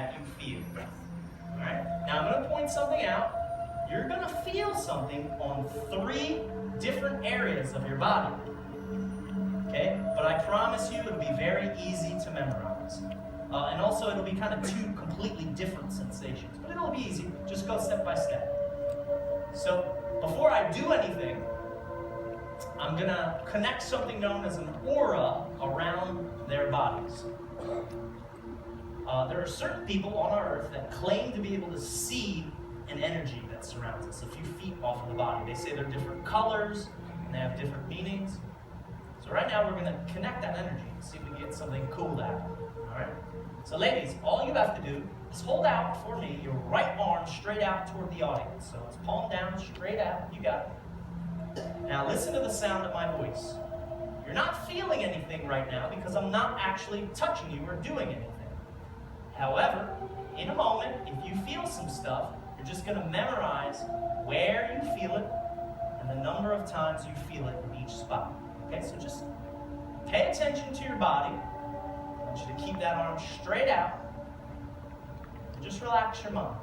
that you feel. All right? Now I'm going to point something out. You're going to feel something on 3 different areas of your body. Okay? But I promise you it'll be very easy to memorize. And also it'll be kind of 2 completely different sensations. But it'll be easy. Just go step by step. So before I do anything, I'm going to connect something known as an aura around their bodies. There are certain people on our earth that claim to be able to see an energy that surrounds us a few feet off of the body. They say they're different colors and they have different meanings. So right now we're going to connect that energy and see if we can get something cool to happen. Alright? So ladies, all you have to do is hold out for me your right arm straight out toward the audience. So it's palm down, straight out. You got it. Now listen to the sound of my voice. You're not feeling anything right now because I'm not actually touching you or doing anything. However, in a moment, if you feel some stuff, you're just going to memorize where you feel it and the number of times you feel it in each spot. Okay, so just pay attention to your body. I want you to keep that arm straight out. And just relax your mind.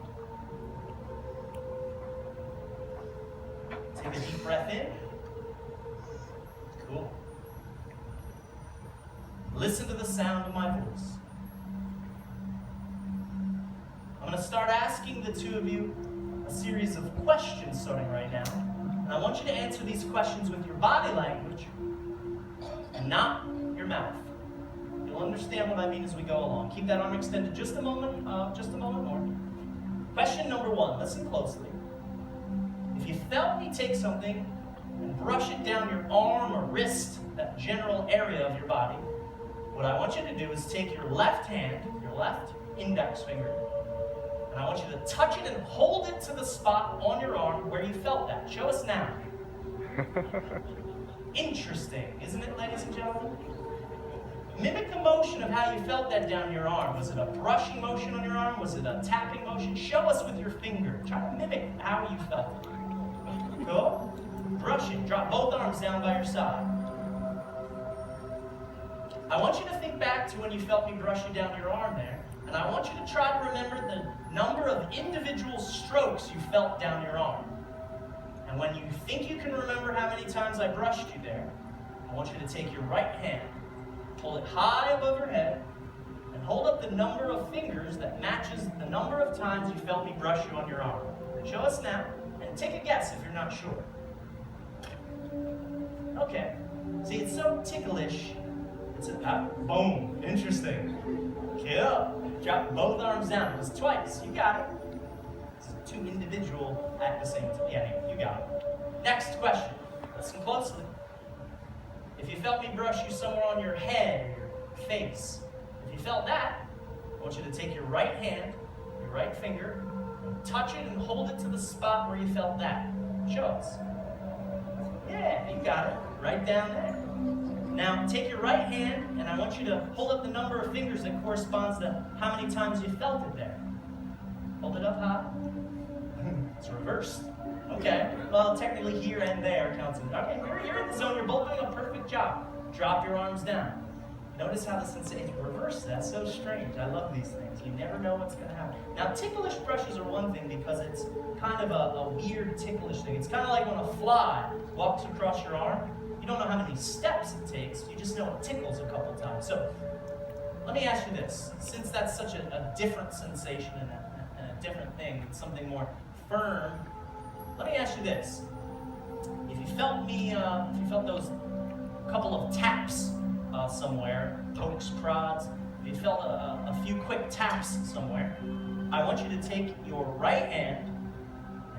Take a deep breath in. Cool. Listen to the sound of my voice. I'm going to start asking the 2 of you a series of questions starting right now. And I want you to answer these questions with your body language and not your mouth. You'll understand what I mean as we go along. Keep that arm extended just a moment more. Question number 1, listen closely. If you felt me take something and brush it down your arm or wrist, that general area of your body, what I want you to do is take your left hand, your left index finger, and I want you to touch it and hold it to the spot on your arm where you felt that. Show us now. Interesting, isn't it, ladies and gentlemen? Mimic the motion of how you felt that down your arm. Was it a brushing motion on your arm? Was it a tapping motion? Show us with your finger. Try to mimic how you felt it. Cool? Brush it. Drop both arms down by your side. I want you to think back to when you felt me brushing down your arm there, and I want you to try to remember the number of individual strokes you felt down your arm. And when you think you can remember how many times I brushed you there, I want you to take your right hand, hold it high above your head, and hold up the number of fingers that matches the number of times you felt me brush you on your arm. Show us now, and take a guess if you're not sure. Okay. See, it's so ticklish. It's a boom. Interesting. Cool. Drop both arms down. It was twice. You got it. It's 2 individual at the same time. Yeah, you got it. Next question. Listen closely. If you felt me brush you somewhere on your head or your face, if you felt that, I want you to take your right hand, your right finger, and touch it and hold it to the spot where you felt that. Show us. Yeah, you got it. Right down there. Now, take your right hand, and I want you to hold up the number of fingers that corresponds to how many times you felt it there. Hold it up high. It's reversed. Okay. Well, technically here and there counts. Okay, you're in the zone. You're both doing a perfect job. Drop your arms down. Notice how the sensation reversed. That's so strange. I love these things. You never know what's going to happen. Now, ticklish brushes are one thing because it's kind of a weird ticklish thing. It's kind of like when a fly walks across your arm. You don't know how many steps it takes. You just know it tickles a couple times. So, let me ask you this. Since that's such a different sensation and a different thing, it's something more firm, let me ask you this. If you felt those couple of taps somewhere, pokes, prods, if you felt a few quick taps somewhere, I want you to take your right hand,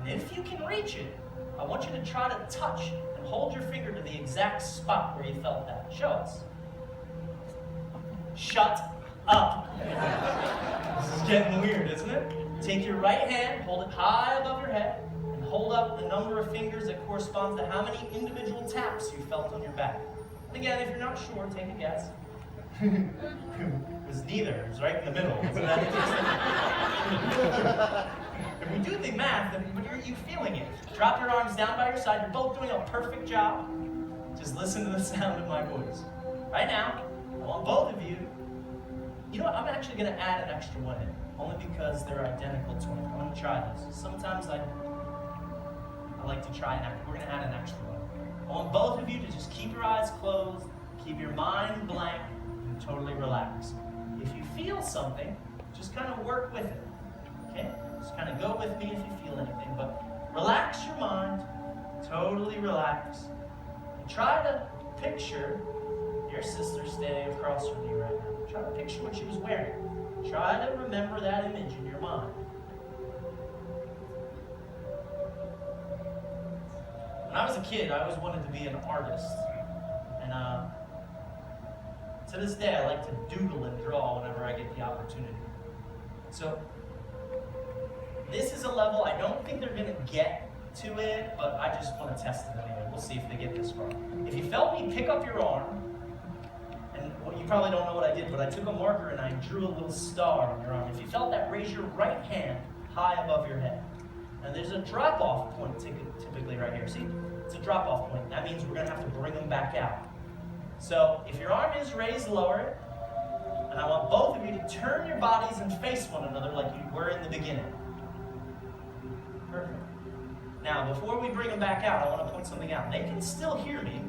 and if you can reach it, I want you to try to touch and hold your finger to the exact spot where you felt that. Show us. Shut up. This is getting weird, isn't it? Take your right hand, hold it high above your head, and hold up the number of fingers that corresponds to how many individual taps you felt on your back. And again, if you're not sure, take a guess. It was neither. It was right in the middle. Isn't that interesting? If we do the math, then are you feeling it? Drop your arms down by your side. You're both doing a perfect job. Just listen to the sound of my voice. Right now, I want both of you. You know what? I'm actually going to add an extra one in. only because they're identical twins. I'm going to try this. Sometimes I like to try we're going to add an extra one. I want both of you to just keep your eyes closed, keep your mind blank, and totally relax. If you feel something, just kind of work with it. Okay? Just kind of go with me if you feel anything, but relax your mind, totally relax, and try to picture your sister standing across from you right now. Try to picture what she was wearing. Try to remember that image in your mind. When I was a kid, I always wanted to be an artist. And to this day, I like to doodle and draw whenever I get the opportunity. So, this is a level I don't think they're going to get to it, but I just want to test it anyway. We'll see if they get this far. If you felt me pick up your arm, and you probably don't know what I did, but I took a marker and I drew a little star on your arm. If you felt that, raise your right hand high above your head. And there's a drop-off point typically right here. See? It's a drop-off point. That means we're going to have to bring them back out. So if your arm is raised, lower it. And I want both of you to turn your bodies and face one another like you were in the beginning. Perfect. Now, before we bring them back out, I want to point something out. They can still hear me,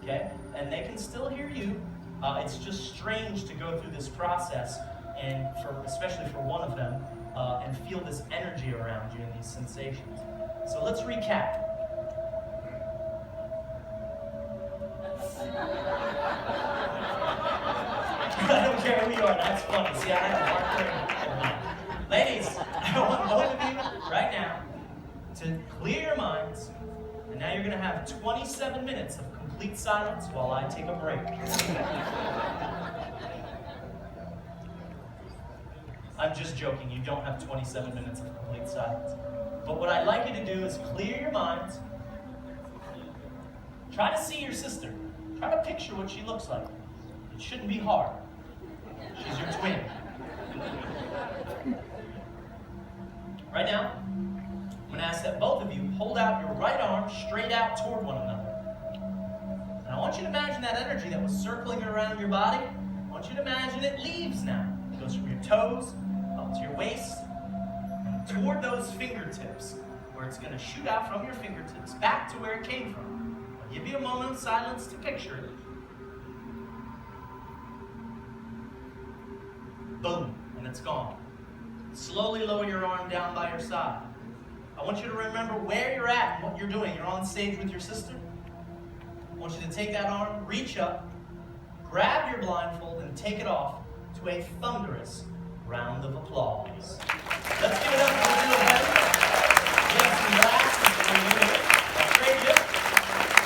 okay? And they can still hear you. It's just strange to go through this process, and especially for one of them, and feel this energy around you and these sensations. So let's recap. I don't care who you are, that's funny. See, I have a marker. Ladies, I want both of you right now to clear your minds, and now you're going to have 27 minutes of complete silence while I take a break. I'm just joking, you don't have 27 minutes of complete silence. But what I'd like you to do is clear your minds. Try to see your sister. Try to picture what she looks like. It shouldn't be hard. She's your twin. Right now, I'm going to ask that both of you hold out your right arm straight out toward one another. And I want you to imagine that energy that was circling around your body. I want you to imagine it leaves now. It goes from your toes up to your waist and toward those fingertips, where it's going to shoot out from your fingertips back to where it came from. I'll give you a moment of silence to picture it. Boom, and it's gone. Slowly lower your arm down by your side. I want you to remember where you're at and what you're doing. You're on stage with your sister. I want you to take that arm, reach up, grab your blindfold, and take it off to a thunderous round of applause. Let's give it up for the little heavy. We have some glasses for you. I'll trade you.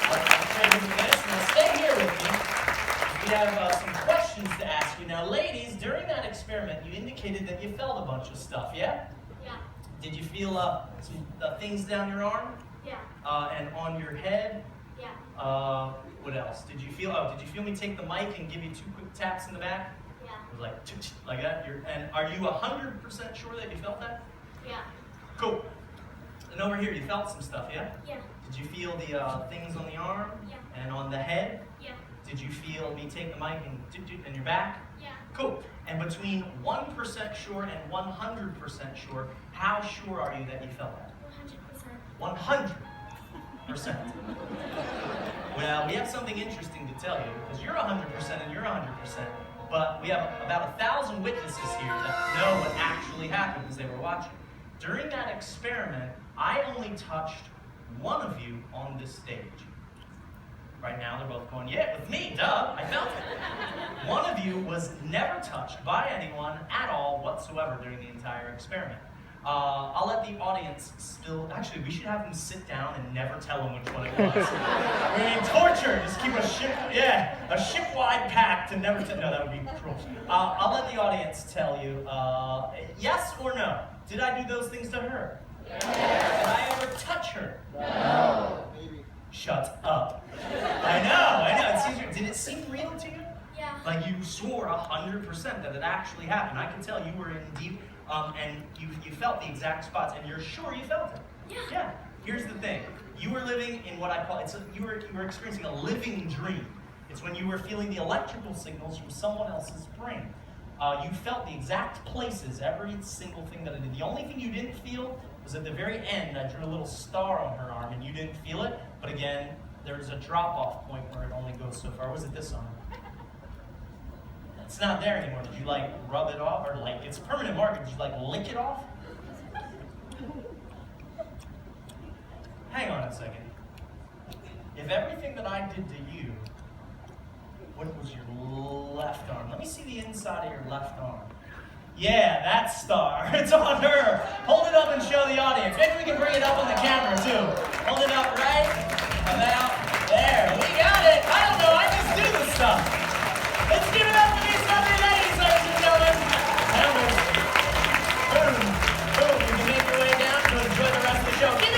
I'll trade you for this. Now stay here with me. We have some questions to ask you. Now, ladies, during that experiment, you indicated that you felt a bunch of stuff, yeah? Yeah. Did you feel some things down your arm? Yeah. And on your head? Yeah. What else? Did you feel me take the mic and give you 2 quick taps in the back? Yeah. It was like that? And are you 100% sure that you felt that? Yeah. Cool. And over here, you felt some stuff, yeah? Yeah. Did you feel the things on the arm? Yeah. And on the head? Yeah. Did you feel me take the mic and your back? Yeah. Cool. And between 1% sure and 100% sure, how sure are you that you felt that? 100%. 100%. Well, we have something interesting to tell you, because you're 100% and you're 100%, but we have about 1,000 witnesses here that know what actually happened as they were watching. During that experiment, I only touched one of you on this stage. Right now, they're both going, yeah, with me, duh, I felt it. One of you was never touched by anyone at all whatsoever during the entire experiment. I'll let the audience actually, we should have them sit down and never tell them which one it was. I mean, torture, just keep a ship-wide pact and never no, that would be cruel. I'll let the audience tell you, yes or no? Did I do those things to her? Yes. Did I ever touch her? No. Shut up. I know. It seems, did it seem real to you? Yeah. Like you swore 100% that it actually happened. I can tell you were in deep, and you felt the exact spots, and you're sure you felt it. Yeah. Here's the thing. You were living in what I call, you were experiencing a living dream. It's when you were feeling the electrical signals from someone else's brain. You felt the exact places, every single thing that I did. The only thing you didn't feel was at the very end. I drew a little star on her arm, and you didn't feel it. But again, there's a drop-off point where it only goes so far. Was it this arm? It's not there anymore. Did you like rub it off, or like it's a permanent marker? Did you like lick it off? Hang on a second. If everything that I did to you, what was your left arm? Let me see the inside of your left arm. Yeah, that star. It's on her. Hold it up and show the audience. Maybe we can bring it up on the camera too. Hold it up right about there. We got it. I don't know. I just do this stuff. Let's give it up for these lovely ladies, ladies and gentlemen. Boom. Boom. You can make your way down to enjoy the rest of the show. Give it